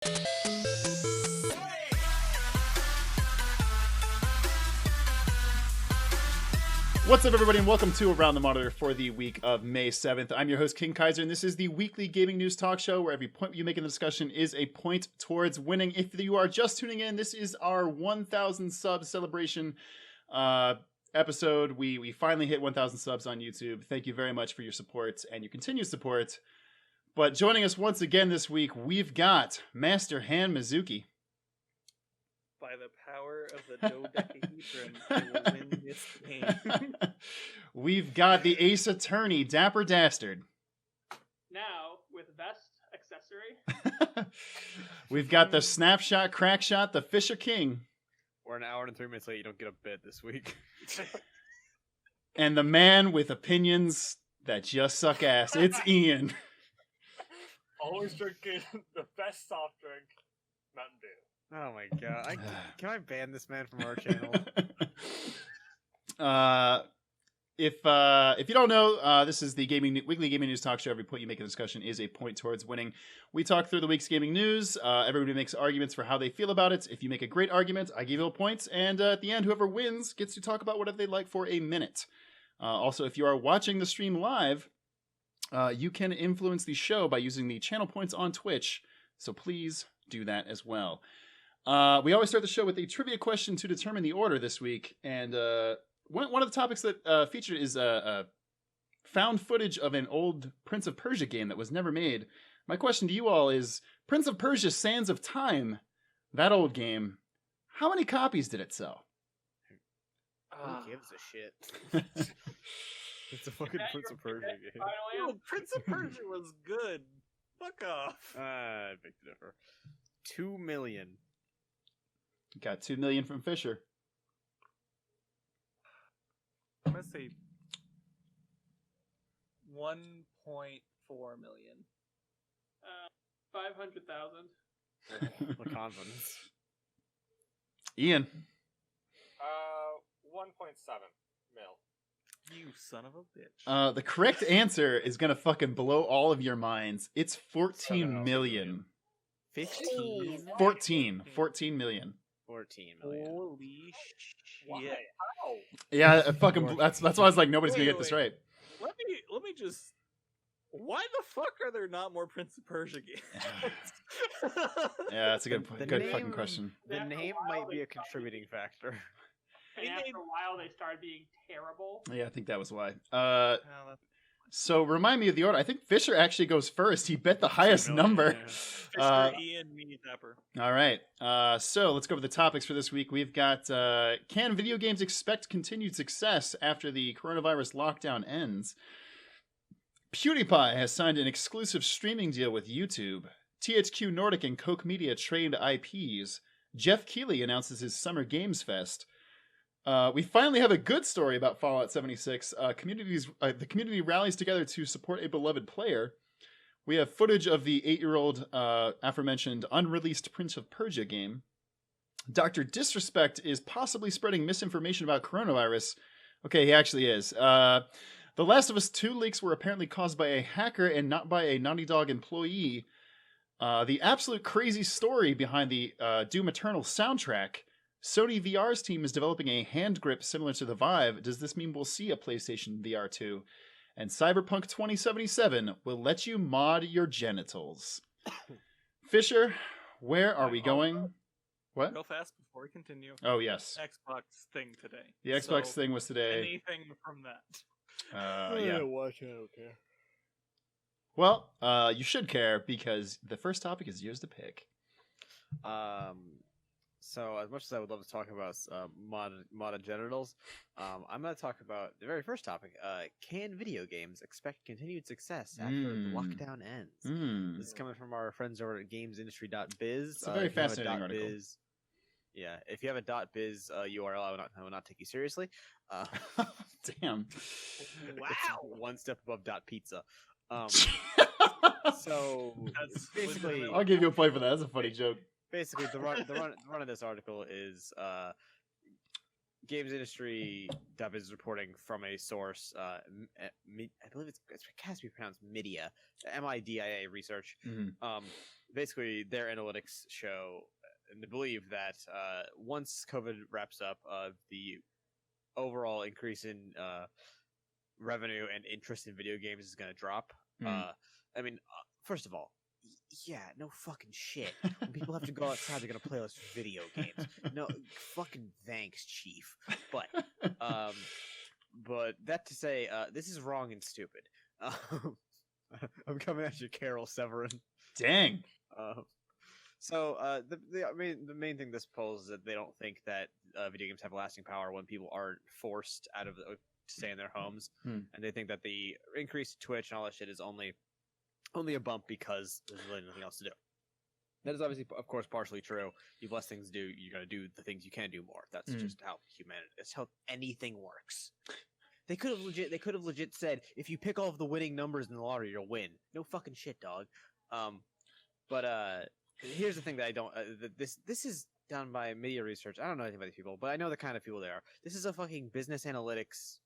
What's up, everybody, and welcome to Around the Monitor for the week of May 7th. I'm your host, King Kaiser, and this is the weekly gaming news talk show where every point you make in the discussion is a point towards winning. If you are just tuning in, this is our 1,000 sub celebration episode. We finally hit 1,000 subs on YouTube. Thank you very much for your support and your continued support. But joining us once again this week, we've got Master Han Mizuki. By the power of the dodecahedron, I will win this game. We've got the Ace Attorney, Dapper Dastard. Now, with vest accessory. We've got the Snapshot Crackshot, the Fisher King. We're an hour and 3 minutes late. You don't get a bit this week. And the man with opinions that just suck ass. It's Ian. Always drinking the best soft drink, Mountain Dew. Oh my god! Can I ban this man from our channel? If you don't know, this is the weekly gaming news talk show. Every point you make in a discussion is a point towards winning. We talk through the week's gaming news. Everybody makes arguments for how they feel about it. If you make a great argument, I give you a point, and at the end, whoever wins gets to talk about whatever they like for a minute. Also, if you are watching the stream live, you can influence the show by using the channel points on Twitch. So please do that as well. We always start the show with a trivia question to determine the order this week, and one of the topics that featured is found footage of an old Prince of Persia game that was never made. My question to you all is, Prince of Persia: Sands of Time, that old game, how many copies did it sell? Who gives a shit? It's a fucking Prince of Persia game. Oh, Prince of Persia was good. Fuck off. I beg to differ. 2 million. Got 2 million from Fisher. I'm gonna say 1.4 million. 500,000. The confidence. Ian. 1.7 mil. You son of a bitch. The correct answer is gonna fucking blow all of your minds. It's 14 million. 15? 14 million. 14 million. Holy Why? shit. How? Yeah, fucking. That's why I was like, nobody's gonna get this right. Let me just. Why the fuck are there not more Prince of Persia games? Yeah, that's a good name- fucking question. The After a name while, might be they a contributing factor. And after a while, they started being terrible. Yeah, I think that was why. Well, So remind me of the order. I think Fisher actually goes first. He bet the highest number. Fisher, Ian, me, Dapper. All right. So let's go over the topics for this week. We've got, can video games expect continued success after the coronavirus lockdown ends? Pewdiepie has signed an exclusive streaming deal with YouTube. THQ Nordic and Koch Media trained IPs. Geoff Keighley announces his Summer Games Fest. We finally have a good story about Fallout 76. The community rallies together to support a beloved player. We have footage of the 8-year-old aforementioned unreleased Prince of Persia game. Dr. Disrespect is possibly spreading misinformation about coronavirus. Okay, he actually is. The Last of Us 2 leaks were apparently caused by a hacker and not by a Naughty Dog employee. The absolute crazy story behind the Doom Eternal soundtrack. Sony VR's team is developing a hand grip similar to the Vive. Does this mean we'll see a PlayStation VR 2? And Cyberpunk 2077 will let you mod your genitals. Fisher, where are we going? What? Go fast before we continue. Oh, yes. Xbox thing today. The Xbox So, thing was today. Anything from that. Yeah. Watch it, I don't care. Well, you should care because the first topic is yours to pick. So as much as I would love to talk about modded genitals, I'm going to talk about the very first topic. Can video games expect continued success after the lockdown ends? This is coming from our friends over at gamesindustry.biz. It's a very fascinating article. Yeah, if you have a .biz URL, I will not take you seriously. Damn. Wow. It's one step above .pizza. So That's basically, I'll give you a point for that. That's a funny joke. basically the run of this article is games industry dub is reporting from a source. I believe it has to be pronounced Midia, MIDIA research. Basically, their analytics show and they believe that once COVID wraps up, the overall increase in revenue and interest in video games is going to drop. I mean, first of all, yeah, no fucking shit. When people have to go outside, they're gonna play less video games. No, fucking thanks, Chief. But that to say, this is wrong and stupid. I'm coming at you, Carol Severin. Dang. The main thing this polls is that they don't think that video games have lasting power when people aren't forced to stay in their homes, and they think that the increase to Twitch and all that shit is only a bump because there's really nothing else to do. That is obviously, of course, partially true. You have less things to do, you're going to do the things you can do more. That's just how humanity, that's how anything works. They could have legit said, if you pick all of the winning numbers in the lottery, you'll win. No fucking shit, dog. But here's the thing that I don't, this is done by media research. I don't know anything about these people, but I know the kind of people they are. This is a fucking business analytics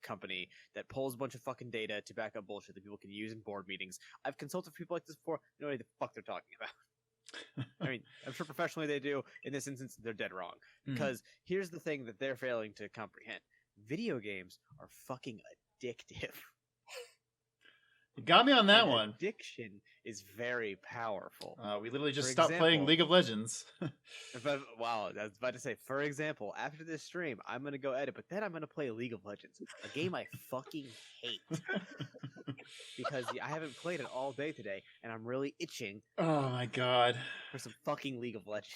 company that pulls a bunch of fucking data to back up bullshit that people can use in board meetings. I've consulted people like this before. I know what the fuck they're talking about. I mean, I'm sure professionally they do. In this instance, they're dead wrong. Because here's the thing that they're failing to comprehend. Video games are fucking addictive. You got me on that one. Addiction is very powerful. We literally just stopped playing League of Legends. Wow, I was about to say, for example, after this stream, I'm going to go edit, but then I'm going to play League of Legends, a game I fucking hate. Because I haven't played it all day today, and I'm really itching. Oh my god. For some fucking League of Legends.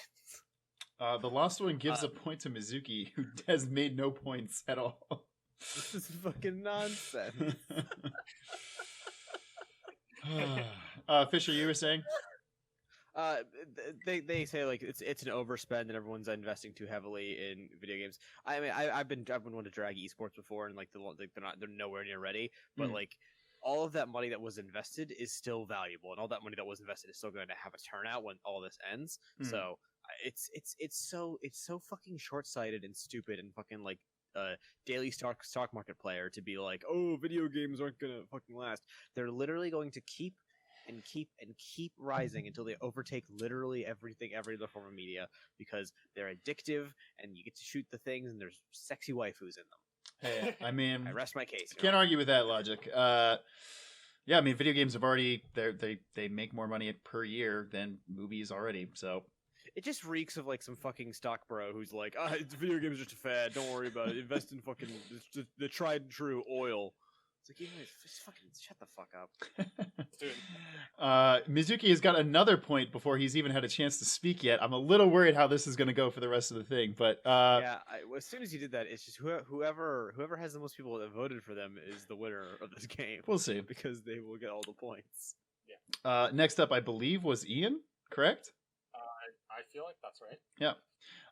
The Lost One gives a point to Mizuki, who has made no points at all. This is fucking nonsense. Fisher, you were saying? They say like it's an overspend and everyone's investing too heavily in video games. I mean, I've been one to drag esports before, and like they're nowhere near ready. But like all of that money that was invested is still valuable, and all that money that was invested is still going to have a turnout when all this ends. So it's so fucking short sighted and stupid and fucking like daily stock market player to be like, oh, video games aren't gonna fucking last. They're literally going to keep rising until they overtake literally everything, every other form of media, because they're addictive and you get to shoot the things and there's sexy waifus in them. Hey, I mean, I rest my case. Can't argue with that logic. Yeah, I mean, video games have already they make more money per year than movies already, so. It just reeks of like some fucking stock bro who's like, video games are just a fad. Don't worry about it. Invest in fucking the tried and true oil. It's like, just fucking shut the fuck Dude. Mizuki has got another point before he's even had a chance to speak yet. I'm a little worried how this is going to go for the rest of the thing, but as soon as you did that, it's just whoever has the most people that voted for them is the winner of this game. We'll see, because they will get all the points. Yeah. Next up, I believe, was Ian. Correct? I feel like that's right. Yeah.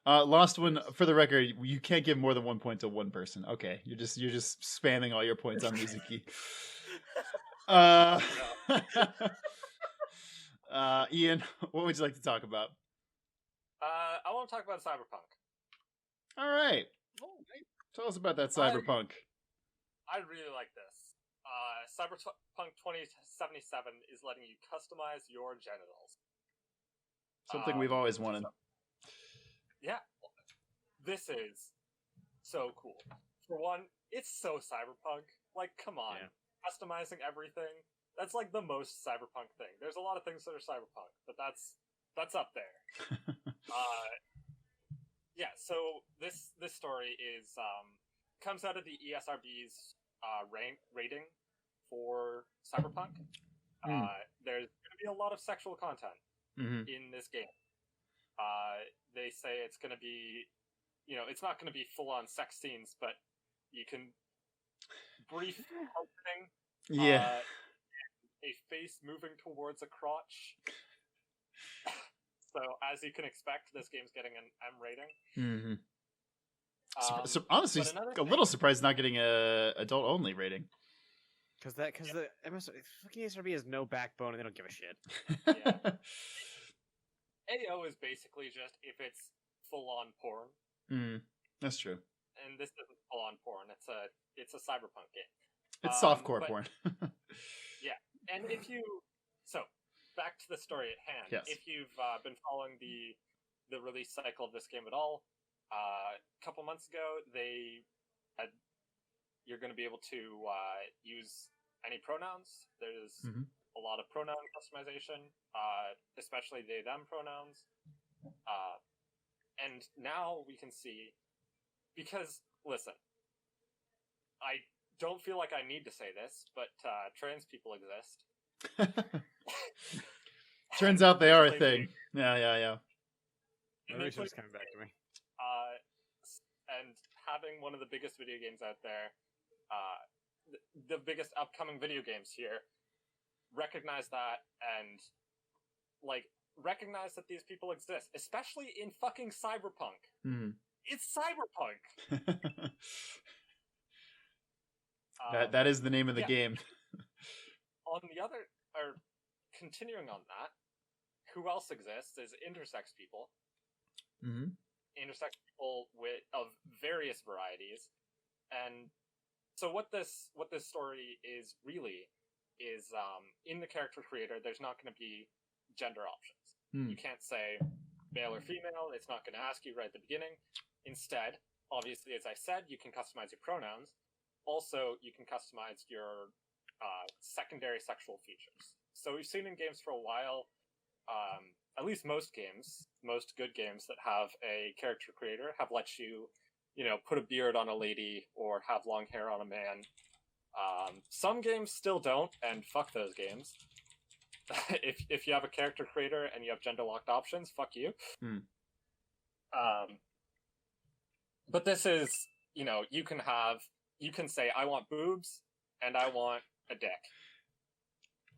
Lost One, for the record, you can't give more than 1 point to one person. Okay, you're just spamming all your points on Mizuki. Ian, what would you like to talk about? I want to talk about Cyberpunk. All right. Tell us about that Cyberpunk. I really like this. Cyberpunk 2077 is letting you customize your genitals. Something we've always wanted. Yeah. This is so cool. For one, it's so cyberpunk. Like, come on. Yeah. Customizing everything. That's like the most cyberpunk thing. There's a lot of things that are cyberpunk, but that's up there. Yeah, so this story is comes out of the ESRB's rating for cyberpunk. There's going to be a lot of sexual content in this game. They say it's going to be, it's not going to be full-on sex scenes, but you can brief opening, a face moving towards a crotch. So, as you can expect, this game's getting an M rating. Honestly, a little surprised not getting a adult-only rating. Because the fucking ESRB has no backbone and they don't give a shit. Yeah. AO is basically just if it's full-on porn. That's true. And this isn't full on porn. It's a cyberpunk game. It's softcore but- porn. And so back to the story at hand. Yes. If you've been following the release cycle of this game at all, a couple months ago you're going to be able to use any pronouns. There's Mhm. a lot of pronoun customization, especially they/them pronouns. And now we can see, because listen, I don't feel like I need to say this, but trans people exist. Turns out they are a They thing. Yeah. And My they research is play- coming back to me. and having one of the biggest video games out there, the biggest upcoming video games here, recognize that and recognize that these people exist, especially in fucking cyberpunk. Hmm. It's cyberpunk. That is the name of the yeah. game. On the other, or continuing on that, who else exists is intersex people. Mm-hmm. Intersex people of various varieties, and so what this story is really is in the character creator, there's not going to be gender options. Hmm. You can't say male or female. It's not going to ask you right at the beginning. Instead, obviously, as I said, you can customize your pronouns. Also, you can customize your secondary sexual features. So we've seen in games for a while, at least most games, most good games that have a character creator have let you, put a beard on a lady or have long hair on a man. Some games still don't, and fuck those games. If you have a character creator and you have gender locked options, fuck you. Hmm. But this is, you can say I want boobs and I want a dick.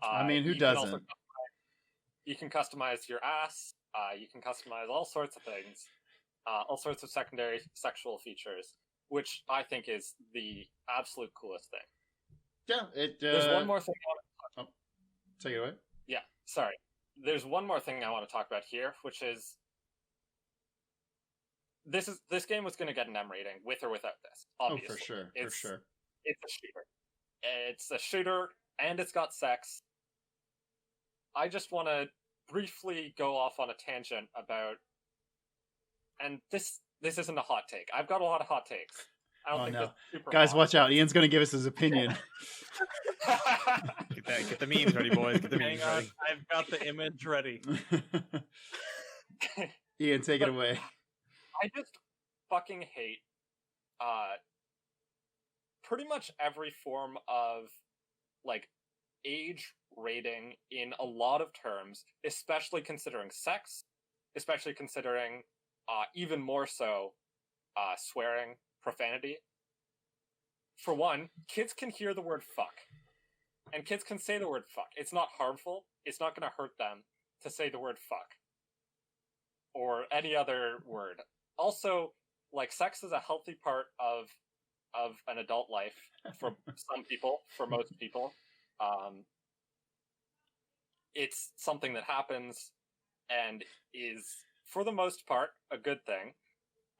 I mean, who you can doesn't? you can customize your ass. You can customize all sorts of things, all sorts of secondary sexual features, which I think is the absolute coolest thing. Yeah, There's one more thing. Take it away. Yeah, sorry. There's one more thing I want to talk about here, which is this game was going to get an M rating with or without this. Obviously, Oh, for sure. It's For sure. a shooter. It's a shooter, and it's got sex. I just want to briefly go off on a tangent about, and this isn't a hot take. I've got a lot of hot takes. I don't Oh, think no. that's super Guys, hot. watch out. Ian's going to give us his opinion. Get the memes ready, boys. Get the Hang memes on, ready. I've got the image ready. Ian, take it away. I just fucking hate pretty much every form of age rating in a lot of terms, especially considering sex, especially considering even more so swearing, profanity. For one, kids can hear the word fuck, and kids can say the word fuck. It's not harmful. It's not going to hurt them to say the word fuck or any other word. Also, sex is a healthy part of an adult life for some people, for most people. It's something that happens and is, for the most part, a good thing.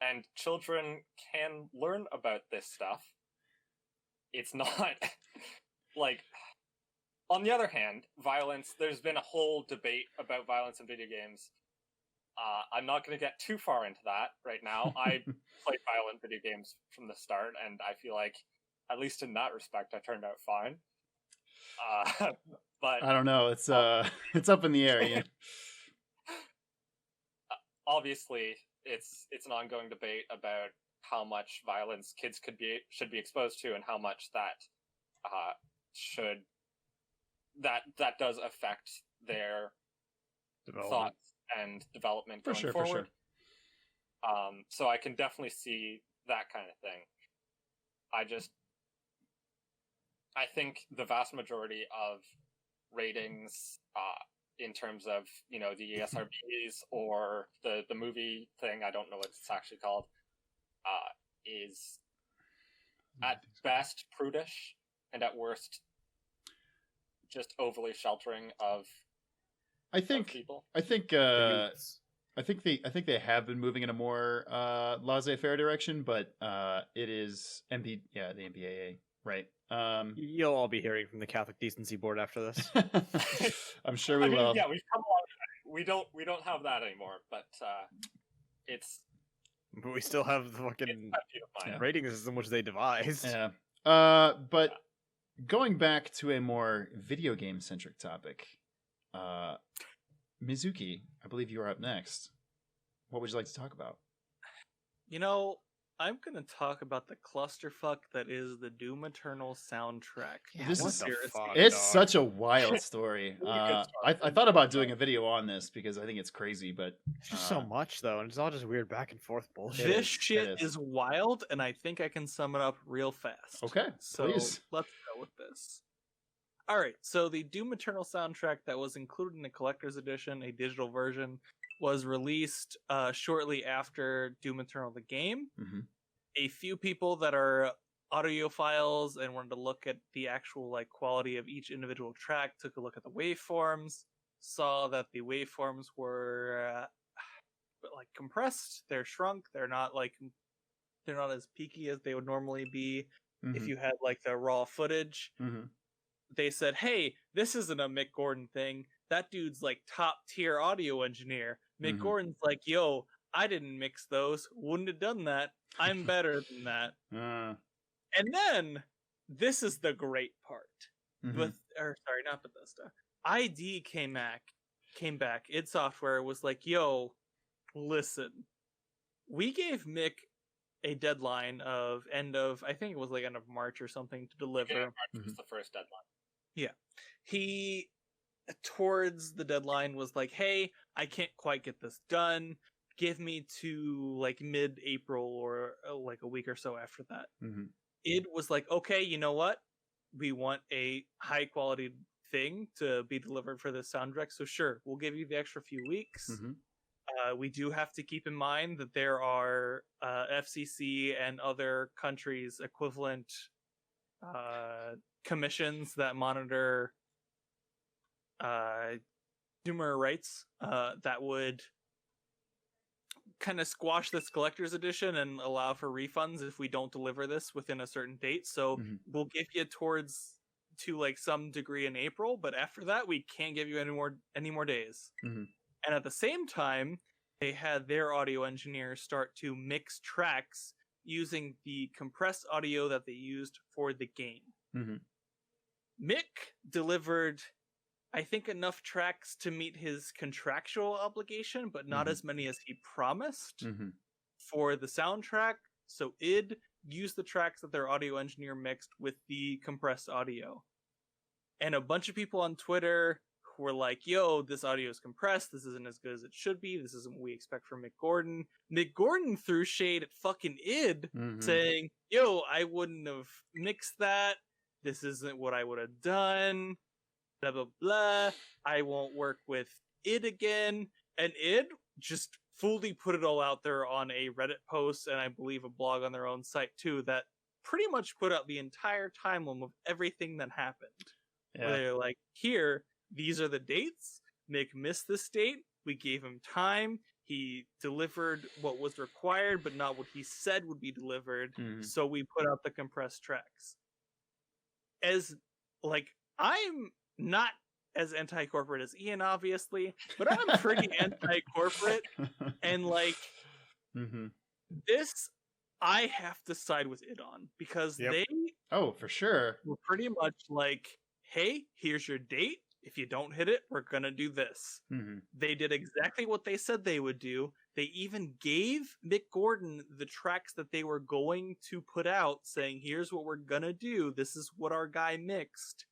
And children can learn about this stuff. It's not on the other hand, violence, there's been a whole debate about violence in video games. I'm not going to get too far into that right now. I played violent video games from the start, and I feel like, at least in that respect, I turned out fine. But I don't know. It's up in the air, Ian. Obviously, it's an ongoing debate about how much violence kids should be exposed to, and how much that does affect their thoughts and development going For forward. sure. So I can definitely see that kind of thing. I think the vast majority of ratings, in terms of the ESRBs or the movie thing, I don't know what it's actually called, is at best prudish and at worst just overly sheltering of I think people. the I think they have been moving in a more laissez-faire direction, but it is the MPAA, right? You'll all be hearing from the Catholic Decency Board after this. I'm sure we will. Yeah, we've come a long way. We don't have that anymore, but it's But we still have the fucking yeah. rating system which they devised. Yeah. But going back to a more video game centric topic, Mizuki, I believe you are up next. What would you like to talk about? You know, I'm going to talk about the clusterfuck that is the Doom Eternal soundtrack. Yeah, this what is the fuck, it's dog? such a wild story. I thought about doing a video on this because I think it's crazy, but It's just so much though, and it's all just weird back and forth bullshit. This is, shit it is. is wild, and I think I can sum it up real fast. Okay, So please. let's go with this. Alright, so the Doom Eternal soundtrack that was included in the Collector's Edition, a digital version, was released shortly after Doom Eternal the game. Mhm. A few people that are audiophiles and wanted to look at the actual quality of each individual track took a look at the waveforms, saw that the waveforms were compressed, they're shrunk, they're not as peaky as they would normally be if you had the raw footage. Mhm. They said, hey, this isn't a Mick Gordon thing. That dude's top tier audio engineer. Mick Gordon's like, yo, I didn't mix those. Wouldn't have done that. I'm better than that. And then this is the great part. Not Bethesda. ID came back. id Software was like, yo, listen. We gave Mick a deadline of end of March or something to deliver. Yeah, March was the first deadline. Yeah. He, towards the deadline, was like, hey, I can't quite get this done. Give me to mid-April or a week or so after that. Id was like, okay, you know what? We want a high-quality thing to be delivered for this soundtrack, so sure, we'll give you the extra few weeks. We do have to keep in mind that there are FCC and other countries' equivalent commissions that monitor consumer rights that would kind of squash this collector's edition and allow for refunds if we don't deliver this within a certain date. So we'll give you to some degree in April, but after that we can't give you any more days. And at the same time, they had their audio engineers start to mix tracks using the compressed audio that they used for the game. Mick delivered, I think, enough tracks to meet his contractual obligation, but not as many as he promised for the soundtrack. So id used the tracks that their audio engineer mixed with the compressed audio. And a bunch of people on Twitter were like, yo, this audio is compressed, this isn't as good as it should be, this isn't what we expect from Mick Gordon. Mick Gordon threw shade at fucking id, saying, yo, I wouldn't have mixed that, this isn't what I would have done, blah blah blah, I won't work with id again. And id just fully put it all out there on a Reddit post, and I believe a blog on their own site too, that pretty much put out the entire timeline of everything that happened. Where they're like, here, these are the dates. Mick missed this date. We gave him time. He delivered what was required, but not what he said would be delivered. So we put out the compressed tracks. I'm not as anti-corporate as Ian, obviously, but I'm pretty anti-corporate. And this, I have to side with id on, because they for sure were pretty much like, hey, here's your date. If you don't hit it, we're gonna do this. They did exactly what they said they would do. They even gave Mick Gordon the tracks that they were going to put out, saying, here's what we're gonna do. This is what our guy mixed.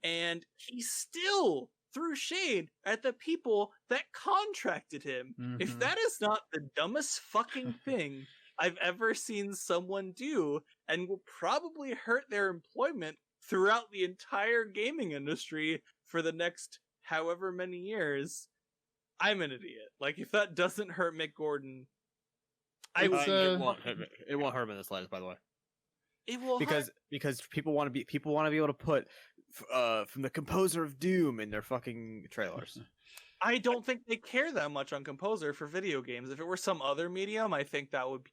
And he still threw shade at the people that contracted him. If that is not the dumbest fucking thing I've ever seen someone do, and will probably hurt their employment throughout the entire gaming industry for the next however many years, I'm an idiot. If that doesn't hurt Mick Gordon, it won't hurt him in the slightest, by the way. It will because people want to be able to put from the composer of Doom in their fucking trailers. I don't think they care that much on Composer for video games. If it were some other medium, I think that would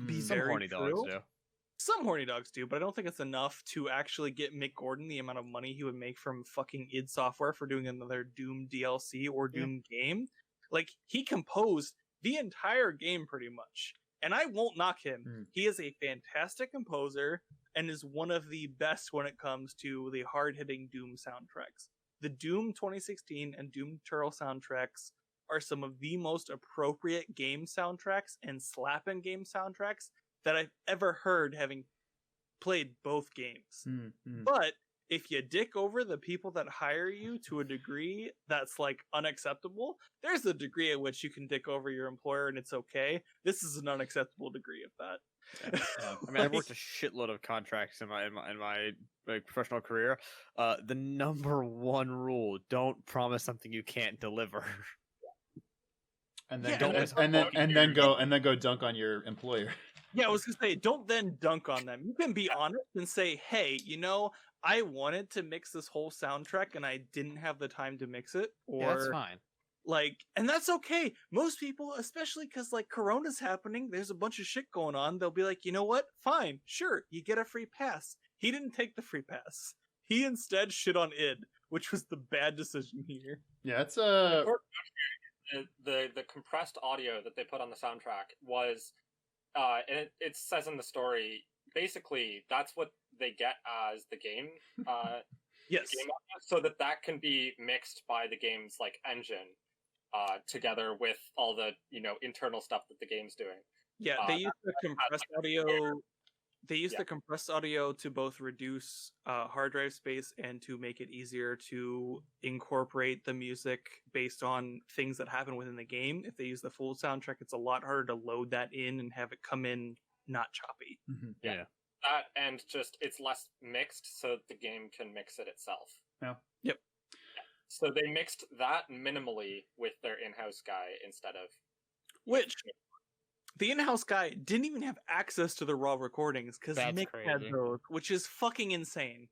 be Some very horny true. dogs do. Some horny dogs do, but I don't think it's enough to actually get Mick Gordon the amount of money he would make from fucking id Software for doing another Doom DLC or Doom game. Like, he composed the entire game pretty much. And I won't knock him. He is a fantastic composer and is one of the best when it comes to the hard-hitting Doom soundtracks. The Doom 2016 and Doom Eternal soundtracks are some of the most appropriate game soundtracks and slap-in game soundtracks that I've ever heard, having played both games. But if you dick over the people that hire you to a degree that's like unacceptable, there's a degree at which you can dick over your employer and it's okay. This is an unacceptable degree of that. I mean, I've worked a shitload of contracts in my professional career. The number one rule: don't promise something you can't deliver. And then go dunk on your employer. Yeah, I was gonna say, don't then dunk on them. You can be honest and say, hey, I wanted to mix this whole soundtrack and I didn't have the time to mix it. Or that's fine. And that's okay. Most people, especially because Corona's happening, there's a bunch of shit going on. They'll be like, you know what? Fine, sure, you get a free pass. He didn't take the free pass. He instead shit on id, which was the bad decision here. Yeah, it's The compressed audio that they put on the soundtrack was, and it says in the story, basically that's what they get as the game. Yes. Game audio, so that can be mixed by the game's engine, together with all the internal stuff that the game's doing. Yeah, they use the compressed audio. They use the compressed audio to both reduce hard drive space and to make it easier to incorporate the music based on things that happen within the game. If they use the full soundtrack, it's a lot harder to load that in and have it come in not choppy. Yeah. That, and just it's less mixed so the game can mix it itself. Yeah. Yep. So they mixed that minimally with their in-house guy instead of... Which... The in-house guy didn't even have access to the raw recordings because Mick had those, which is fucking insane.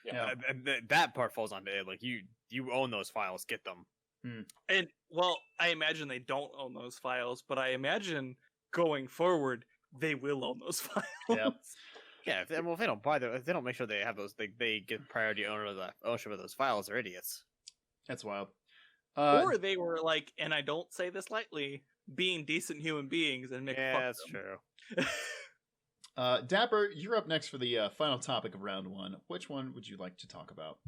Yeah. And that part falls on it. You own those files, get them. And, well, I imagine they don't own those files, but I imagine going forward, they will own those files. Yep. Yeah, if they don't buy them, if they don't make sure they have those, they get priority ownership of those files, they're idiots. That's wild. Or they were and I don't say this lightly, being decent human beings and make that's them. true. Dapper, you're up next for the final topic of round one. Which one would you like to talk about?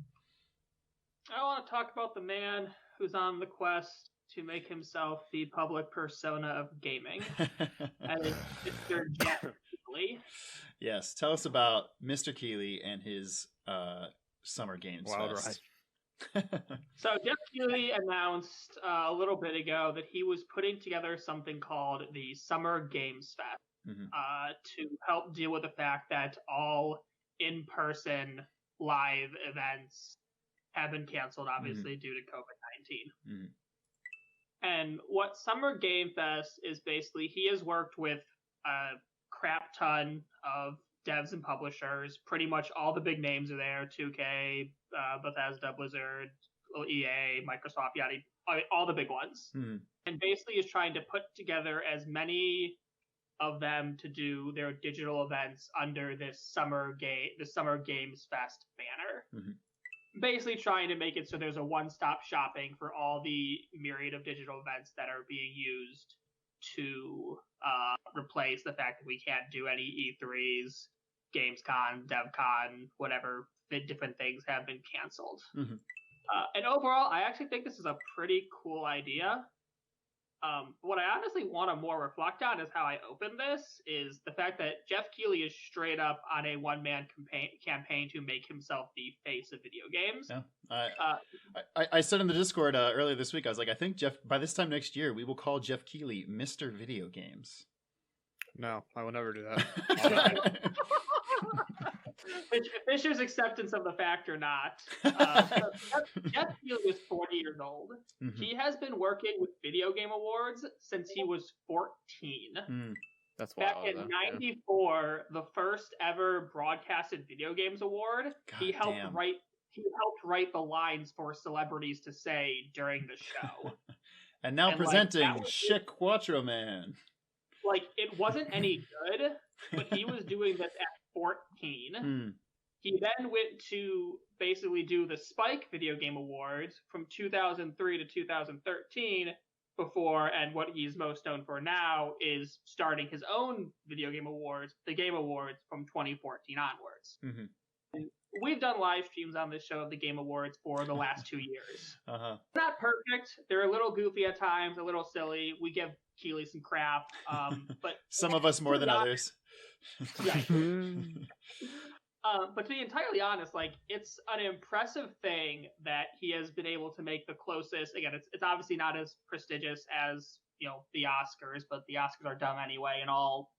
I want to talk about the man who's on the quest to make himself the public persona of gaming. That is Mr. Geoff Keighley. Yes, tell us about Mr. Keighley and his Summer Games Wild Fest. ride. So Geoff Keighley announced a little bit ago that he was putting together something called the Summer Games Fest to help deal with the fact that all in-person live events have been canceled, obviously, due to COVID-19. And what Summer Game Fest is basically, he has worked with a crap ton of devs and publishers. Pretty much all the big names are there: 2K, Bethesda, Blizzard, EA, Microsoft, yada, all the big ones. And basically is trying to put together as many of them to do their digital events under this the Summer Games Fest banner. Basically trying to make it so there's a one-stop shopping for all the myriad of digital events that are being used to replace the fact that we can't do any E3s, Gamescom, DevCon, whatever different things have been canceled. And overall, I actually think this is a pretty cool idea. What I honestly want to more reflect on is how I opened this, is the fact that Geoff Keighley is straight up on a one-man campaign to make himself the face of video games. Yeah. I said in the Discord earlier this week, I was like, I think by this time next year, we will call Geoff Keighley Mr. Video Games. No, I will never do that. Fisher's acceptance of the fact or not. Geoff Keighley is 40 years old. He has been working with video game awards since he was 14. That's back wild, in '94, the first ever broadcasted video games award. He helped he helped write the lines for celebrities to say during the show. And now And, presenting like, Chick Quattro Man. Like, it wasn't any good, but he was doing this at 14. He then went to basically do the Spike Video Game Awards from 2003 to 2013 before, and what he's most known for now is starting his own video game awards, the Game Awards, from 2014 onwards. And we've done live streams on this show of the Game Awards for the last 2 years. Not perfect. They're a little goofy at times, a little silly. We give Keighley some crap, but some of us more than others. But to be entirely honest, like, it's an impressive thing that he has been able to make the closest. Again, it's obviously not as prestigious as, you know, the Oscars, but the Oscars are dumb anyway, and all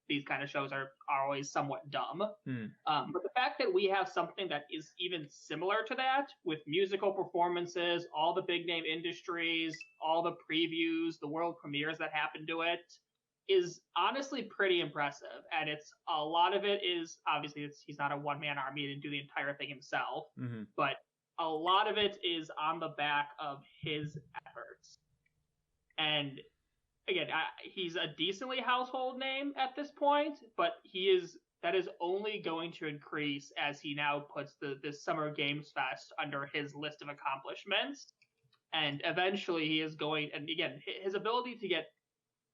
these kind of shows are always somewhat dumb. But the fact that we have something that is even similar to that, with musical performances, all the big name industries, all the previews, the world premieres that happen to it, is honestly pretty impressive. And it's a lot of it is obviously he's not a one-man army, he didn't do the entire thing himself, but a lot of it is on the back of his efforts. And again, he's a decently household name at this point, but that is only going to increase as he now puts this Summer Games Fest under his list of accomplishments. And eventually he is going, and again, his ability to get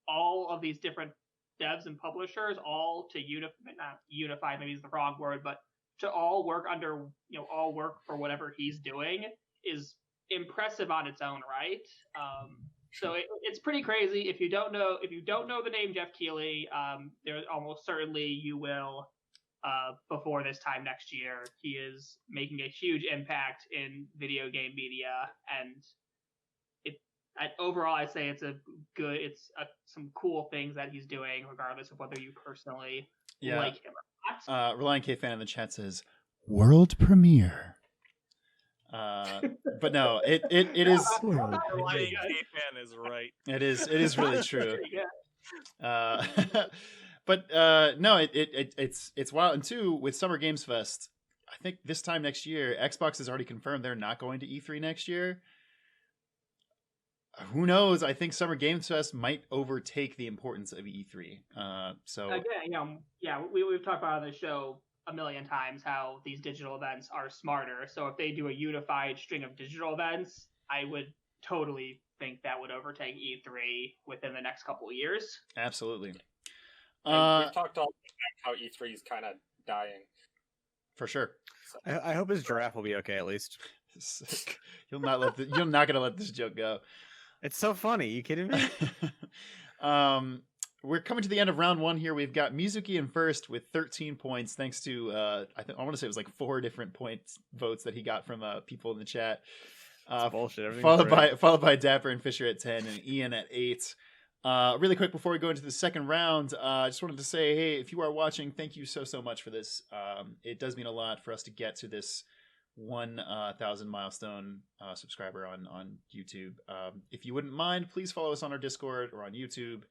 all of these different devs and publishers all to unify, maybe is the wrong word, but to all work under, you know, all work for whatever he's doing is impressive on its own right. So it's pretty crazy. If you don't know the name Geoff Keighley, there almost certainly you will before this time next year. He is making a huge impact in video game media, and overall, I say it's some cool things that he's doing, regardless of whether you personally like him or not. Reliant K fan in the chat says world premiere. But no, it is. Reliant K fan is right. It is really true. But no, it's wild. And two, with Summer Games Fest, I think this time next year, Xbox has already confirmed they're not going to E3 next year. Who knows? I think Summer Games Fest might overtake the importance of E3. So again, we've talked about on the show a million times how these digital events are smarter. So if they do a unified string of digital events, I would totally think that would overtake E3 within the next couple of years. Absolutely. We've talked all about how E3 is kind of dying. For sure. So. I hope his giraffe will be okay at least. You're not gonna let this joke go. It's so funny. You kidding me? We're coming to the end of round one here. We've got Mizuki in first with 13 points, thanks to I want to say it was like 4 different votes that he got from people in the chat. Bullshit. Followed by Dapper and Fisher at 10 and Ian at 8. Really quick before we go into the second round, I just wanted to say, hey, if you are watching, thank you so much for this. It does mean a lot for us to get to this 1,000 milestone subscriber on YouTube. If you wouldn't mind, please follow us on our Discord or on YouTube.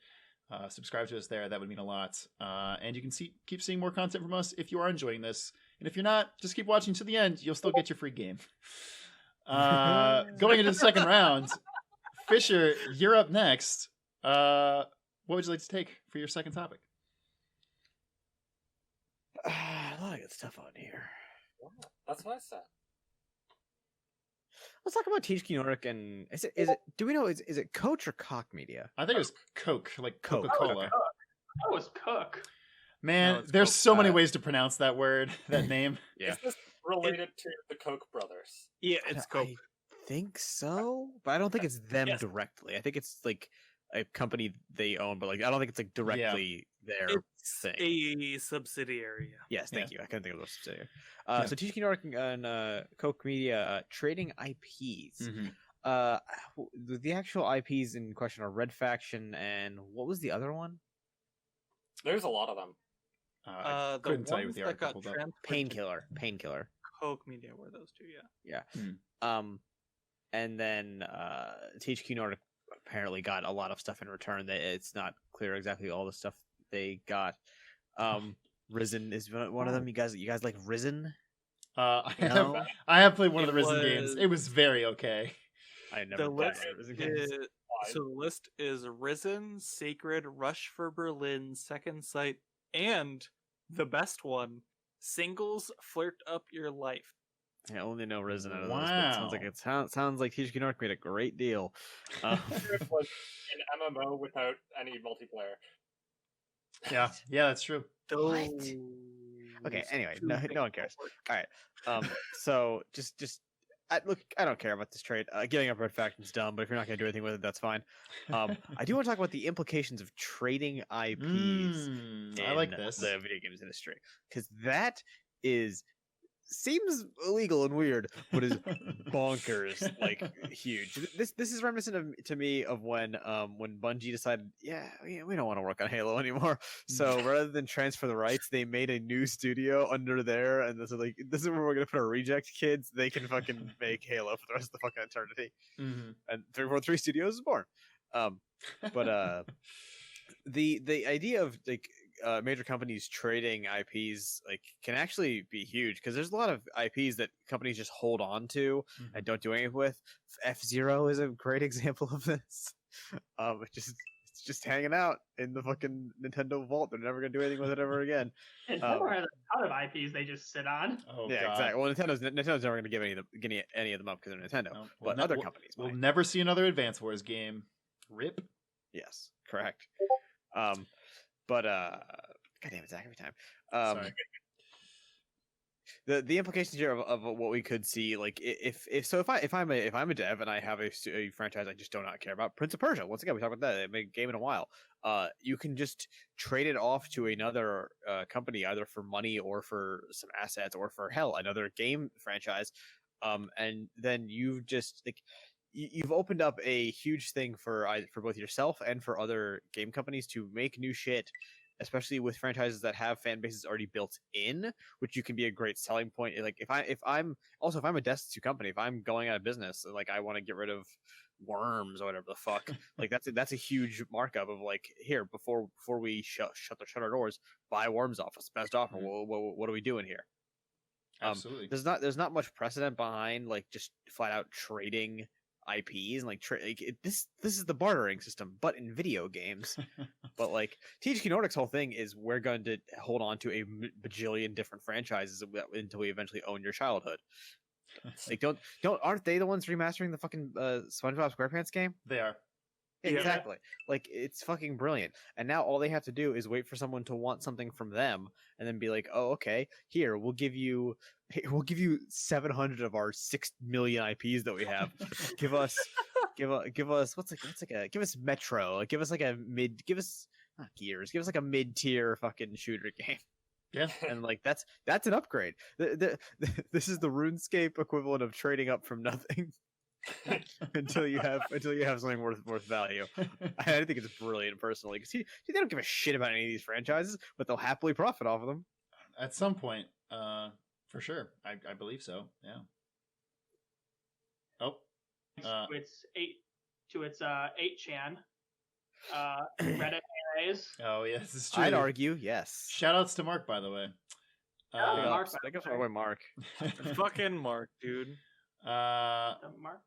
Subscribe to us there. That would mean a lot. And you can keep seeing more content from us if you are enjoying this. And if you're not, just keep watching to the end. You'll still get your free game. Going into the second round, Fisher, you're up next. What would you like to take for your second topic? A lot of good stuff on here. That's what I said. Let's talk about THQ Nordic and is it? Do we know is it Koch or Koch Media? I think it was Koch, like Coca-Cola. That was Cook. Man, there's so many ways to pronounce that word, that name. Yeah. Is this related to the Koch brothers? Yeah, it's Koch. I think so, but I don't think it's them directly. I think it's like a company they own, but like I don't think it's like directly their thing. A subsidiary. Yes, thank you. I couldn't think of a subsidiary. So THQ Nordic and Koch Media trading IPs. Mm-hmm. The actual IPs in question are Red Faction and what was the other one? There's a lot of them. I couldn't tell you with the article. Painkiller. Koch Media were those two, yeah. And then THQ Nordic apparently got a lot of stuff in return. That it's not clear exactly all the stuff they got. Risen is one of them. You guys like Risen? I have played one of the Risen games. was- It was very okay. I never The played list Risen games. is, so the list is Risen, Sacred, Rush for Berlin, Second Sight, and the best one, Singles Flirt Up Your Life. I only know Risen out of this, but it sounds like THQ Nordic made a great deal. It was an MMO without any multiplayer. Yeah, that's true. Okay, anyway, no one cares. All right, so just I don't care about this trade. Giving up Red Faction's dumb, but if you're not going to do anything with it, that's fine. I do want to talk about the implications of trading IPs I like this. the video games industry, because that seems illegal and weird, but is bonkers, like huge. This is reminiscent to me of when Bungie decided, we don't want to work on Halo anymore. So rather than transfer the rights, they made a new studio under there, and this is where we're gonna put our reject kids. They can fucking make Halo for the rest of the fucking eternity. And 343 Studios is born. But the idea of like major companies trading IPs can actually be huge, because there's a lot of IPs that companies just hold on to and don't do anything with. F-Zero is a great example of this. It's just hanging out in the fucking Nintendo vault. They're never gonna do anything with it ever again. Nintendo has a ton of IPs they just sit on. Oh, yeah, God. exactly. Well, Nintendo's never gonna give any of them up because they're Nintendo. No, but other companies we'll might. never see another Advance Wars game. Rip. Yes, correct. But God damn it, Zach, every time. Sorry. The implications here of what we could see, like if I'm a dev and I have a franchise I just do not care about, Prince of Persia. Once again, we talked about that. They made a game in a while. You can just trade it off to another company, either for money or for some assets or for another game franchise. And then you've just you've opened up a huge thing for both yourself and for other game companies to make new shit, especially with franchises that have fan bases already built in, which you can be a great selling point. Like if I'm a destitute company, if I'm going out of business, like I want to get rid of Worms or whatever the fuck, like that's a huge markup of like, here, before we shut our doors, buy Worms off us, best offer. What are we doing here? Absolutely. There's not much precedent behind like just flat out trading IPs and this is the bartering system, but in video games. But like THQ Nordic's whole thing is, we're going to hold on to a bajillion different franchises until we eventually own your childhood. Like aren't they the ones remastering the fucking SpongeBob SquarePants game? They are. Exactly. Like, it's fucking brilliant. And now all they have to do is wait for someone to want something from them, and then be like, "Oh, okay, here, we'll give you 700 of our 6 million IPs that we have. give us give us Metro, give us not Gears, give us like a mid-tier fucking shooter game." Yeah. And like that's an upgrade. This is the RuneScape equivalent of trading up from nothing. until you have something worth value. I think it's brilliant personally, because they don't give a shit about any of these franchises, but they'll happily profit off of them at some point. For sure, I believe so. Yeah. Oh, it's 8chan. Reddit AIs. Oh yeah, this is true. I'd argue yes. Shoutouts to Mark, by the way. Mark, I guess my boy Mark. Fucking Mark, dude. Mark.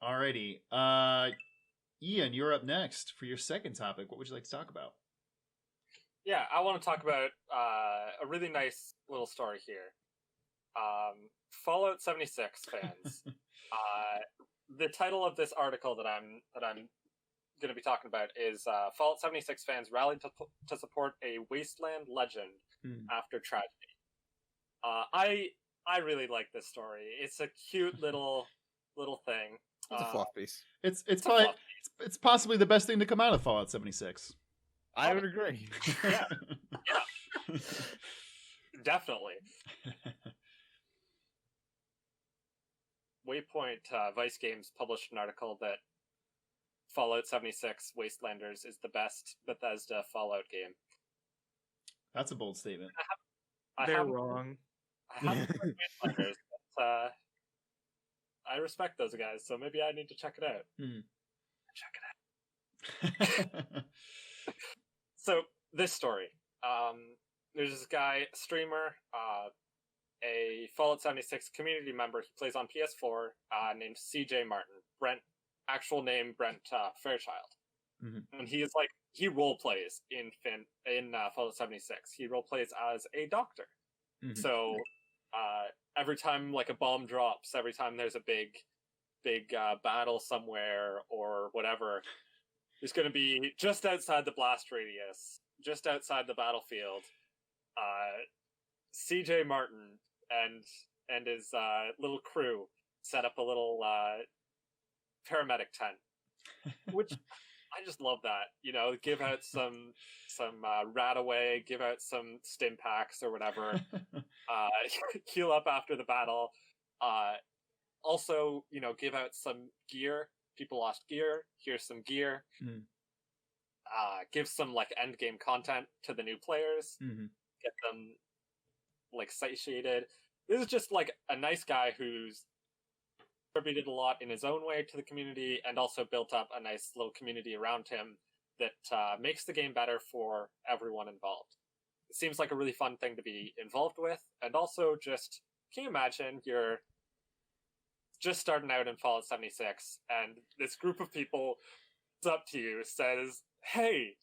Alrighty. Ian, you're up next for your second topic. What would you like to talk about? Yeah, I want to talk about a really nice little story here. Fallout 76 fans. The title of this article that I'm going to be talking about is Fallout 76 fans rallied to support a wasteland legend after tragedy. I really like this story. It's a cute little thing. It's a fluff piece. It's possibly the best thing to come out of Fallout 76. I would agree. Yeah. Definitely. Waypoint Vice Games published an article that Fallout 76 Wastelanders is the best Bethesda Fallout game. That's a bold statement. They're wrong. I haven't played Wastelanders, but I respect those guys, so maybe I need to check it out. Check it out. So, this story. There's this guy, streamer, a Fallout 76 community member. He plays on PS4, named CJ Martin. Actual name Brent Fairchild. Mm-hmm. And he role plays in Fallout 76. He role plays as a doctor. Mm-hmm. So every time like a bomb drops, every time there's a big battle somewhere or whatever, there's going to be just outside the blast radius, just outside the battlefield, CJ Martin and his little crew set up a little paramedic tent, which I just love that. You know, give out some rat away, give out some stim packs or whatever, heal up after the battle. Also, you know, give out some gear. People lost gear. Here's some gear. Mm. Give some like end game content to the new players. Mm-hmm. Get them like satiated. This is just like a nice guy who's contributed a lot in his own way to the community and also built up a nice little community around him that makes the game better for everyone involved. It seems like a really fun thing to be involved with, and also just, can you imagine you're just starting out in Fallout 76 and this group of people comes up to you, says, "Hey,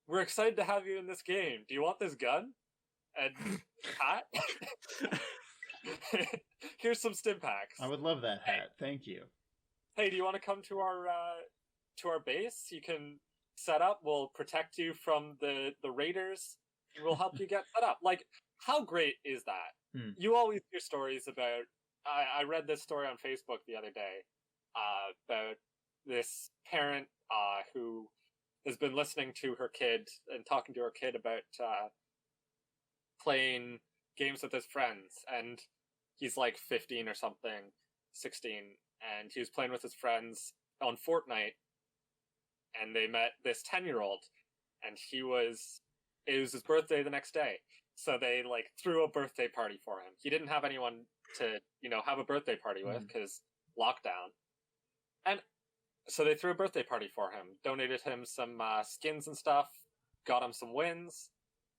we're excited to have you in this game. Do you want this gun? And hat? Here's some stim packs. I would love that hat. Thank you. Hey, do you want to come to our base? You can set up. We'll protect you from the raiders. We'll help you get set up." Like, how great is that? Hmm. You always hear stories about. I read this story on Facebook the other day about this parent who has been listening to her kid and talking to her kid about playing games with his friends, and he's like 15 or something, 16, and he was playing with his friends on Fortnite, and they met this 10-year-old, and it was his birthday the next day, so they like threw a birthday party for him. He didn't have anyone to, you know, have a birthday party with because lockdown, and so they threw a birthday party for him, donated him some skins and stuff, got him some wins.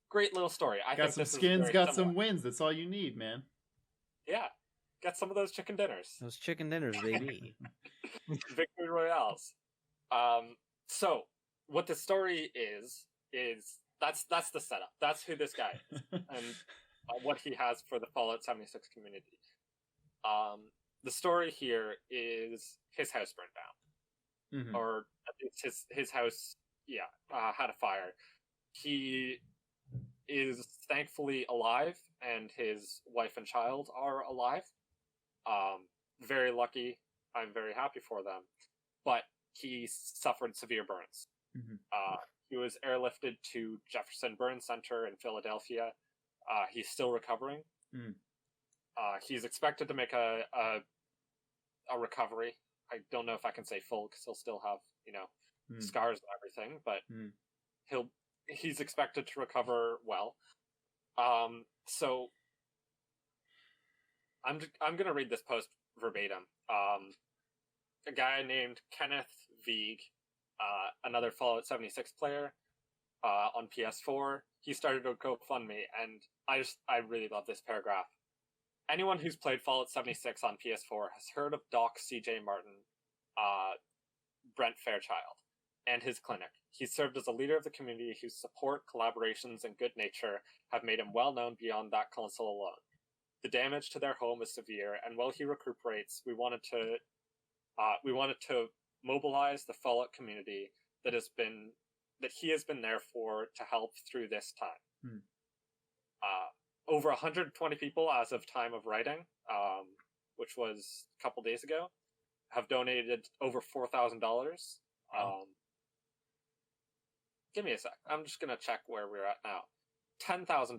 Great little story. I got think some this skins, is got some wins. That's all you need, man. Yeah, get some of those chicken dinners. Those chicken dinners, baby. Victory Royales. So what the story is that's the setup. That's who this guy is, and what he has for the Fallout 76 community. The story here is his house burned down, Mm-hmm. or his house, had a fire. He is thankfully alive, and his wife and child are alive. Very lucky. I'm very happy for them. But he suffered severe burns. Mm-hmm. He was airlifted to Jefferson Burn Center in Philadelphia. He's still recovering. Mm. He's expected to make a recovery. I don't know if I can say full, because he'll still have, scars and everything, but he's expected to recover well. So I'm going to read this post verbatim. A guy named Kenneth Vieg, another Fallout 76 player, on PS4, he started a GoFundMe, and I really love this paragraph. Anyone who's played Fallout 76 on PS4 has heard of Doc CJ Martin, Brent Fairchild, and his clinic. He served as a leader of the community whose support, collaborations, and good nature have made him well known beyond that console alone. The damage to their home is severe, and while he recuperates, we wanted to mobilize the Fallout community that he has been there for to help through this time. Over 120 people as of time of writing, which was a couple days ago, have donated over $4,000. Wow. Give me a sec. I'm just gonna check where we're at now. $10,000.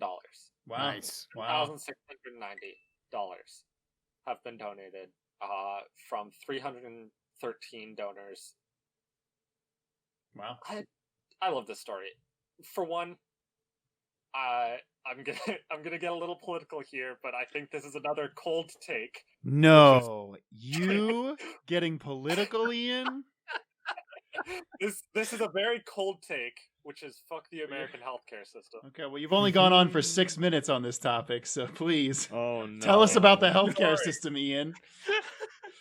Wow. Nice. Wow. $1,690 have been donated from 313 donors. Wow. I love this story. For one, I'm gonna get a little political here, but I think this is another cold take. No, you getting political, Ian? This is a very cold take, which is fuck the American healthcare system. Okay, well, you've only gone on for 6 minutes on this topic, so please Oh no! tell us about the Sorry. healthcare system, Ian.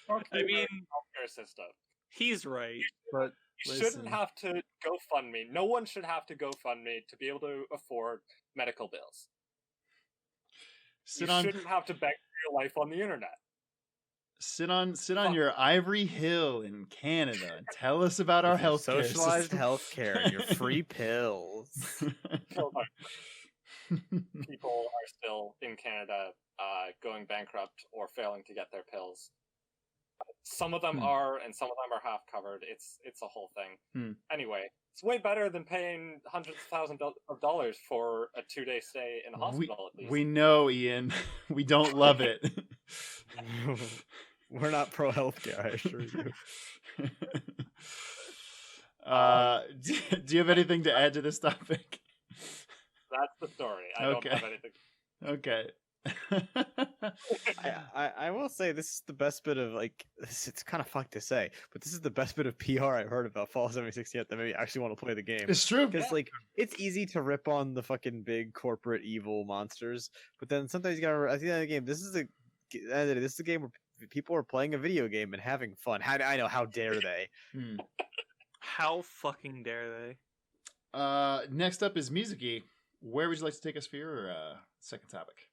Fuck the I mean, American healthcare system. he's right, but You shouldn't have to GoFundMe. No one should have to GoFundMe to be able to afford medical bills. You shouldn't have to beg for your life on the internet. Sit on your ivory hill in Canada and tell us about our healthcare socialized system. healthcare and your free pills. People are still in Canada going bankrupt or failing to get their pills. Some of them are, and some of them are half covered. It's a whole thing. Anyway, it's way better than paying hundreds of thousands of dollars for a 2-day stay in a hospital. At least We know, Ian. We don't love it. We're not pro healthcare, I assure you. Do you have anything to add to this topic? That's the story. I don't have anything. Okay. I will say this is the best bit of it's kind of fucked to say, but this is the best bit of PR I've heard about Fallout 76 yet that made me actually want to play the game. It's true. Because it's easy to rip on the fucking big corporate evil monsters, but then sometimes you gotta at the end of the game. This is a game where people are playing a video game and having fun. How dare they? How fucking dare they? Next up is Mizuki. Where would you like to take us for your second topic?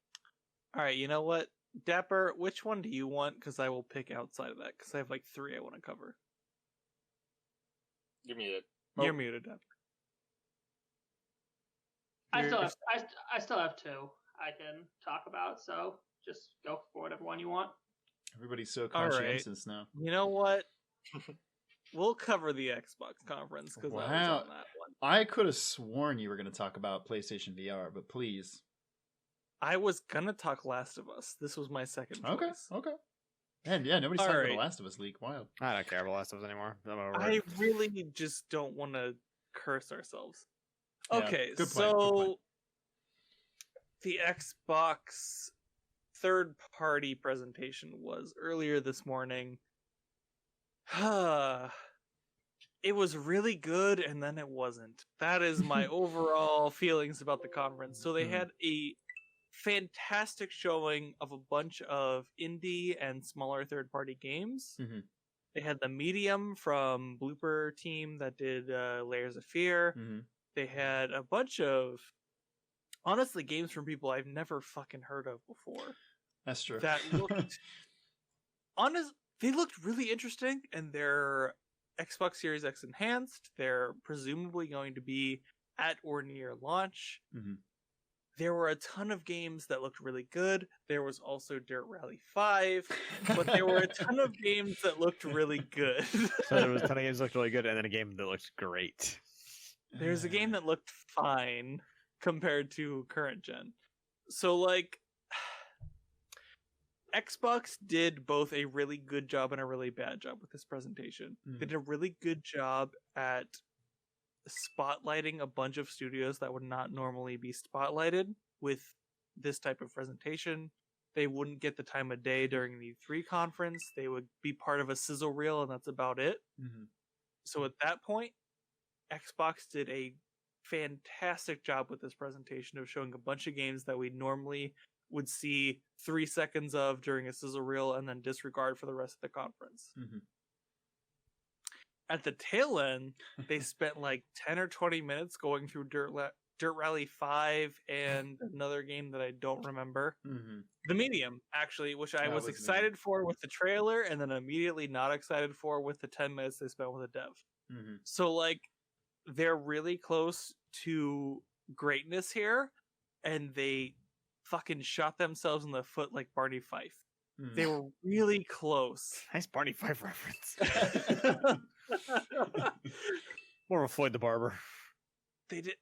All right, you know what, Dapper? Which one do you want? Because I will pick outside of that. Because I have 3 I want to cover. You're muted. You're muted, Dapper. I still have 2 I can talk about. So just go for whatever one you want. Everybody's so conscientious now. You know what? We'll cover the Xbox conference because I was on that one. I could have sworn you were going to talk about PlayStation VR, but please. I was gonna talk Last of Us. This was my second choice. Okay. And yeah, nobody's talking about the Last of Us leak. Wild. I don't care about Last of Us anymore. I'm over it. I really just don't want to curse ourselves. Yeah, Okay, good so the Xbox third-party presentation was earlier this morning. It was really good, and then it wasn't. That is my overall feelings about the conference. So they had a fantastic showing of a bunch of indie and smaller third-party games. They had the Medium from Blooper Team that did Layers of Fear. They had a bunch of, honestly, games from people I've never fucking heard of before. That's true. That looked, they looked really interesting, and they're Xbox Series X enhanced. They're presumably going to be at or near launch. There were a ton of games that looked really good. There was also Dirt Rally 5, but there were a ton of games that looked really good. So there was a ton of games that looked really good, and then a game that looked great. There's a game that looked fine compared to current gen. So, Xbox did both a really good job and a really bad job with this presentation. They did a really good job at spotlighting a bunch of studios that would not normally be spotlighted with this type of presentation. They wouldn't get the time of day during the E3 conference. They would be part of a sizzle reel, and that's about it. So at that point, Xbox did a fantastic job with this presentation of showing a bunch of games that we normally would see 3 seconds of during a sizzle reel and then disregard for the rest of the conference. At the tail end, they spent 10 or 20 minutes going through Dirt Rally 5 and another game that I don't remember. The Medium, actually, which I was excited for with the trailer and then immediately not excited for with the 10 minutes they spent with a dev. So, they're really close to greatness here, and they fucking shot themselves in the foot like Barney Fife. They were really close. Nice Barney Fife reference. More of a Floyd the Barber. They did.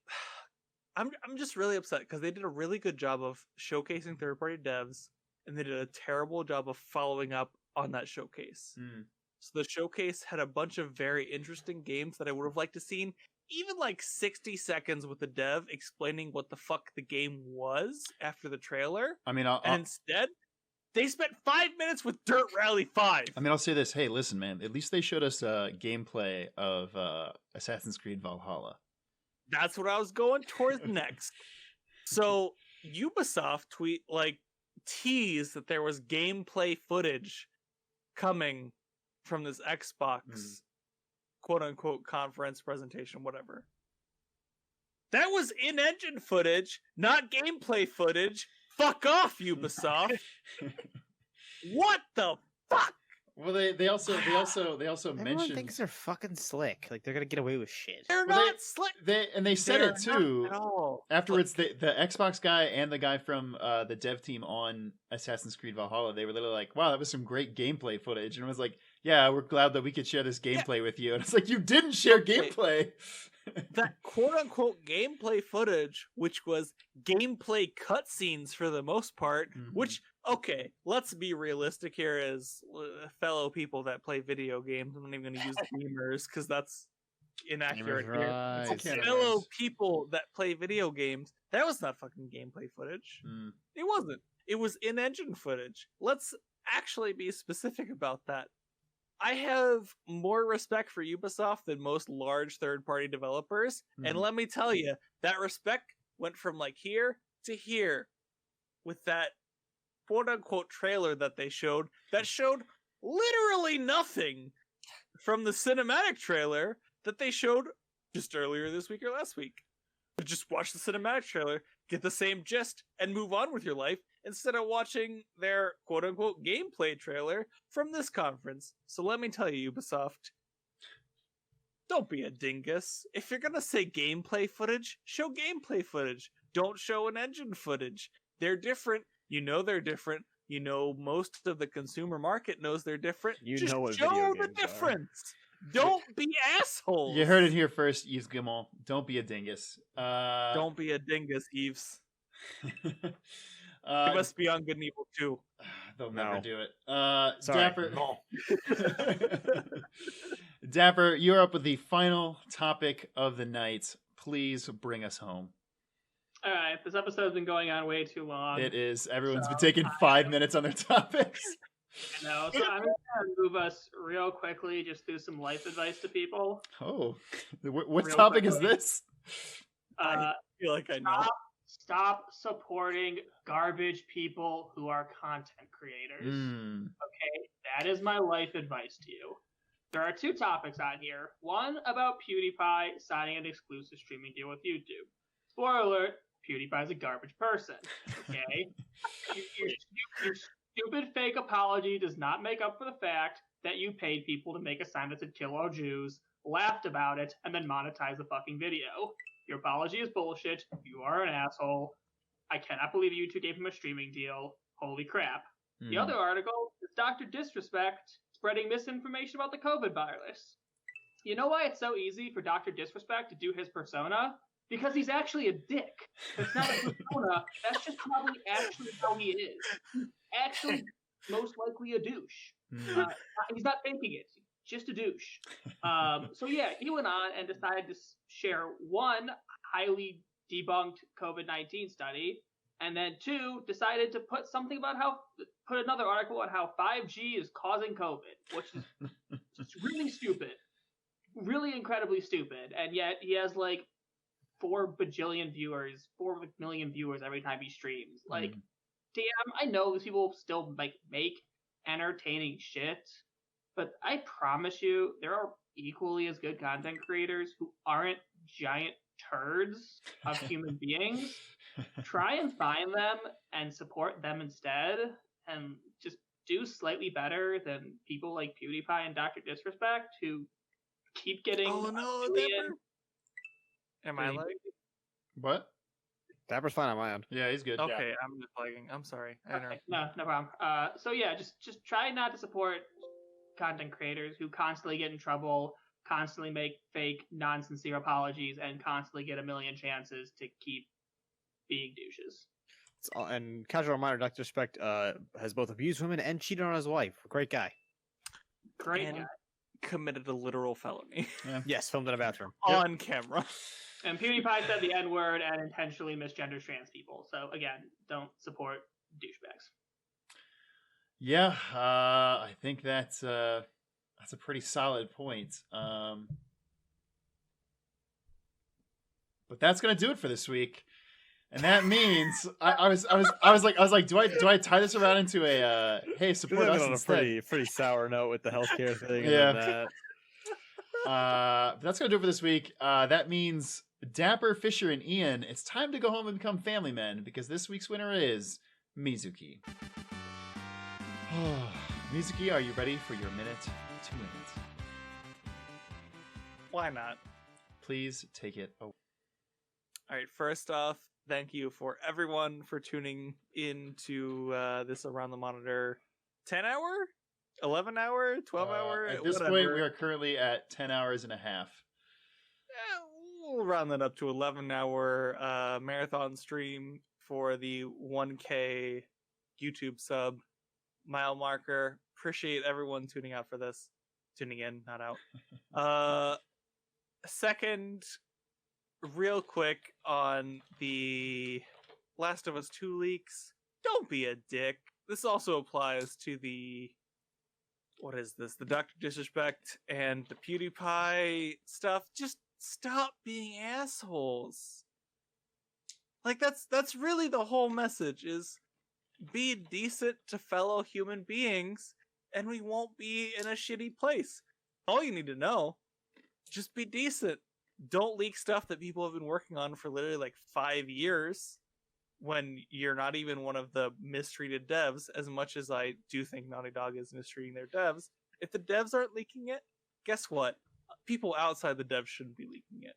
I'm just really upset because they did a really good job of showcasing third-party devs, and they did a terrible job of following up on that showcase. So the showcase had a bunch of very interesting games that I would have liked to seen, even 60 seconds with the dev explaining what the fuck the game was after the trailer. I mean, and instead They spent 5 minutes with Dirt Rally 5. I mean, I'll say this. Hey, listen, man. At least they showed us gameplay of Assassin's Creed Valhalla. That's what I was going towards next. So Ubisoft teased that there was gameplay footage coming from this Xbox quote unquote conference presentation, whatever. That was in-engine footage, not gameplay footage. Fuck off, Ubisoft. What the fuck? Well, they also Everyone mentioned thinks they're fucking slick. Like they're gonna get away with shit. They're not slick. They said They're it too. not at all. Afterwards, the Xbox guy and the guy from the dev team on Assassin's Creed Valhalla, they were literally like, "Wow, that was some great gameplay footage," and I was like, "Yeah, we're glad that we could share this gameplay with you." And it's like, you didn't share gameplay. That quote-unquote gameplay footage, which was gameplay cutscenes for the most part, which, okay, let's be realistic here as fellow people that play video games. I'm not even going to use gamers because that's inaccurate here. Right. Fellow people that play video games, that was not fucking gameplay footage. It wasn't. It was in-engine footage. Let's actually be specific about that. I have more respect for Ubisoft than most large third-party developers, and let me tell you, that respect went from like here to here with that quote-unquote trailer that they showed that showed literally nothing from the cinematic trailer that they showed just earlier this week or last week. Just watch the cinematic trailer, get the same gist, and move on with your life instead of watching their quote-unquote gameplay trailer from this conference. So let me tell you, Ubisoft, don't be a dingus. If you're gonna say gameplay footage, show gameplay footage. Don't show an engine footage. They're different. You know they're different. You know most of the consumer market knows they're different. Just know what show video the games difference. Don't be assholes. You heard it here first, Yves Guillemot. Don't be a dingus. Don't be a dingus, Yves. You must be on Good and Evil 2. They'll never do it. Sorry. Dapper. Dapper, you're up with the final topic of the night. Please bring us home. All right, this episode's been going on way too long. It is. Everyone's been taking 5 minutes on their topics. No, so I'm going to move us real quickly just through some life advice to people. Oh, what Real topic is quickly. this? I feel like I know. Stop supporting garbage people who are content creators. Okay, that is my life advice to you. There are two topics on here. One about PewDiePie signing an exclusive streaming deal with YouTube. Spoiler alert, PewDiePie's a garbage person. Okay? Your stupid fake apology does not make up for the fact that you paid people to make a sign that said kill all Jews, laughed about it, and then monetized the fucking video. Your apology is bullshit. You are an asshole. I cannot believe you two gave him a streaming deal. Holy crap. The other article is Dr. Disrespect spreading misinformation about the COVID virus. You know why it's so easy for Dr. Disrespect to do his persona? Because he's actually a dick. That's not a persona. That's just probably actually how he is. He's actually most likely a douche. He's not faking it. Just a douche. So yeah, he went on and decided to share one highly debunked COVID-19 study, and then two, decided to put another article on how 5G is causing COVID, which is just really stupid. Really incredibly stupid. And yet he has like 4 million viewers every time he streams. Like, damn, I know these people still like make entertaining shit, but I promise you, there are equally as good content creators who aren't giant turds of human beings. Try and find them and support them instead, and just do slightly better than people like PewDiePie and Dr. Disrespect who keep getting. Oh no, Dapper. Am I like? What? Dapper's fine on my end. Yeah, he's good. Okay, Yeah. I'm just lagging. I'm sorry. Okay, no problem. So yeah, just try not to support content creators who constantly get in trouble, constantly make fake, non-sincere apologies, and constantly get a million chances to keep being douches. And casual reminder, Dr. Respect has both abused women and cheated on his wife. Great guy. Great And guy. committed a literal felony Yes, filmed in a bathroom. on camera. And PewDiePie said the N-word and intentionally misgendered trans people. So again, don't support douchebags. Yeah, I think that's a pretty solid point. But that's gonna do it for this week, and that means I was like, do I tie this around into a hey, support us on instead? a pretty sour note with the healthcare thing. Yeah. And then But that's gonna do it for this week. That means Dapper, Fisher, and Ian, it's time to go home and become family men because this week's winner is Mizuki. Mizuki, are you ready for your minute to win it? Why not? Please take it away. All right, first off, thank you for everyone for tuning in to this Around the Monitor 10-hour, 11-hour, 12-hour, At this whatever. point, we are currently at 10 hours and a half. We'll round that up to 11-hour marathon stream for the 1K YouTube sub mile marker. Appreciate everyone tuning out for this. Tuning in, not out. Second, real quick on the Last of Us 2 leaks. Don't be a dick. This also applies to the... What is this? The Dr. Disrespect and the PewDiePie stuff. Just stop being assholes. Like, that's really the whole message, is be decent to fellow human beings, and we won't be in a shitty place. All you need to know, just be decent. Don't leak stuff that people have been working on for literally like 5 years when you're not even one of the mistreated devs, as much as I do think Naughty Dog is mistreating their devs. If the devs aren't leaking it, guess what? People outside the devs shouldn't be leaking it.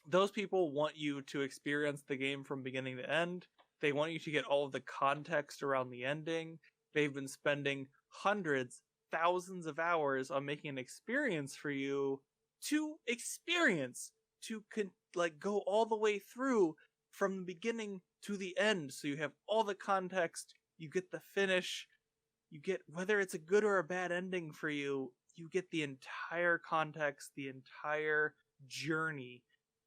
Those people want you to experience the game from beginning to end. They want you to get all of the context around the ending. They've been spending hundreds, thousands of hours on making an experience for you to experience, to go all the way through from the beginning to the end. So you have all the context, you get the finish, you get, whether it's a good or a bad ending for you, you get the entire context, the entire journey.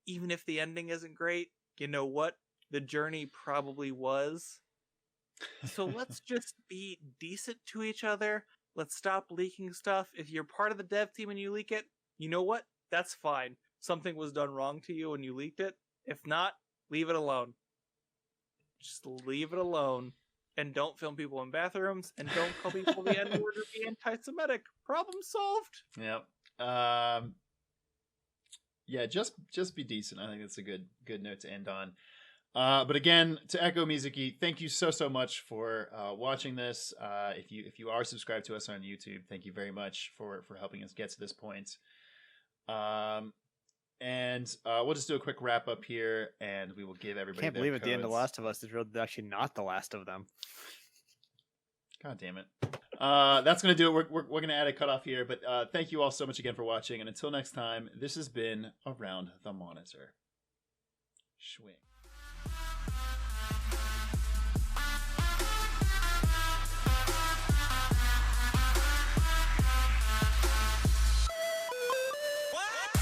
Even if the ending isn't great, you know what? The journey probably was. So let's just be decent to each other. Let's stop leaking stuff. If you're part of the dev team and you leak it, you know what? That's fine. Something was done wrong to you and you leaked it. If not, leave it alone. Just leave it alone. And don't film people in bathrooms. And don't call people the N-word or be anti-Semitic. Problem solved. Yep. Yeah, just be decent. I think that's a good note to end on. But again, to echo Mizuki, thank you so much for watching this. If you are subscribed to us on YouTube, thank you very much for helping us get to this point. And we'll just do a quick wrap up here, and we will give everybody. Can't believe at the end of The Last of Us is actually not the last of them. God damn it. That's going to do it. We're going to add a cutoff here, but thank you all so much again for watching. And until next time, this has been Around the Monitor. Schwing.